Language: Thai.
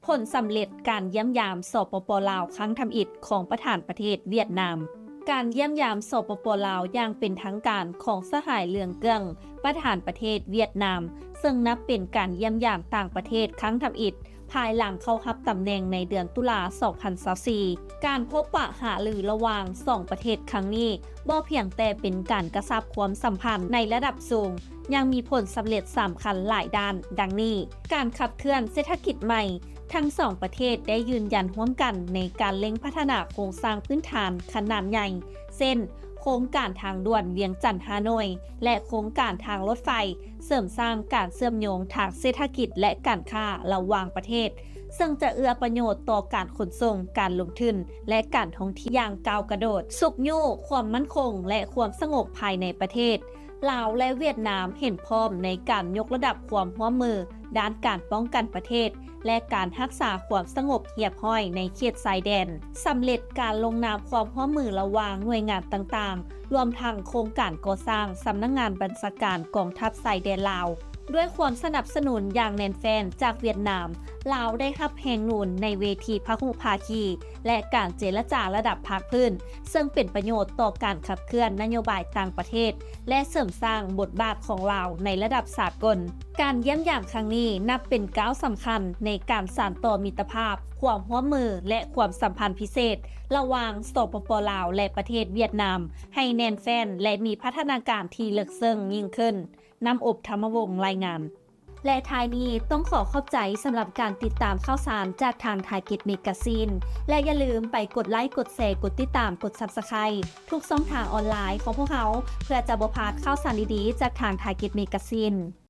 ผลสำเร็จการเยี่ยมยามสปป.ลาวครั้งทำอิฐของประธานประเทศเวียดนามการเยี่ยมยามสปป.ลาวอย่างเป็นทางการของสหายเลืองเกึ่งประธานประเทศเวียดนามซึ่งนับเป็นการเยี่ยมยามต่างประเทศครั้งทำอิฐภายหลังเข้ารับตำแหน่งในเดือนตุลา 2024 การพบปะหารือระหว่าง2ประเทศครั้งนี้บ่เพียงแต่เป็นการกระชับความสัมพันธ์ในระดับสูงยังมีผลสำเร็จสำคัญหลายด้านดังนี้การขับเคลื่อนเศรษฐกิจใหม่ทั้งสองประเทศได้ยืนยันร่วมกันในการเร่งพัฒนาโครงสร้างพื้นฐานขนาดใหญ่เช่นโครงการทางด่วนเวียงจันทน์ฮานอยและโครงการทางรถไฟเสริมสร้างการเชื่อมโยงทางเศรษฐกิจและการค้าระหว่างประเทศซึ่งจะเอื้อประโยชน์ต่อการขนส่งการลงทุนและการท่องเที่ยวอย่างก้าวกระโดดสุขยู่ความมั่นคงและความสงบภายในประเทศลาวและเวียดนามเห็นพร้อมในการยกระดับความร่วมมือด้านการป้องกันประเทศและการรักษาความสงบเรียบร้อยในเขตชายแดนสำเร็จการลงนามความร่วมมือระหว่างหน่วยงานต่างๆรวมทั้งโครงการก่อสร้างสำนักงานบัญชาการกองทัพชายแดนลาวด้วยความสนับสนุนอย่างแน่นแฟ้นจากเวียดนามลาวได้รับแห่งหนุนในเวทีพหุภาคีและการเจรจาระดับภาคพื้นซึ่งเป็นประโยชน์ต่อการขับเคลื่อนนโยบายต่างประเทศและเสริมสร้างบทบาทของลาวในระดับสากลการเยี่ยมยามครั้งนี้นับเป็นก้าวสำคัญในการสานต่อมิตรภาพความร่วมมือและความสัมพันธ์พิเศษระหว่างสปป.ลาวและประเทศเวียดนามให้แน่นแฟ้นและมีพัฒนาการที่ลึกซึ้งยิ่งขึ้นน้ำอบธรรมวงศ์รายงานและท้ายนี้ต้องขอขอบใจสำหรับการติดตามข่าวสารจากทางไทยกิจเมกาซีนและอย่าลืมไปกดไลค์กดแชร์กดติดตามกด Subscribe ทุกช่องทางออนไลน์ของพวกเขาเพื่อจะบ่พลาดข่าวสารดีๆจากทางไทยกิจเมกาซีน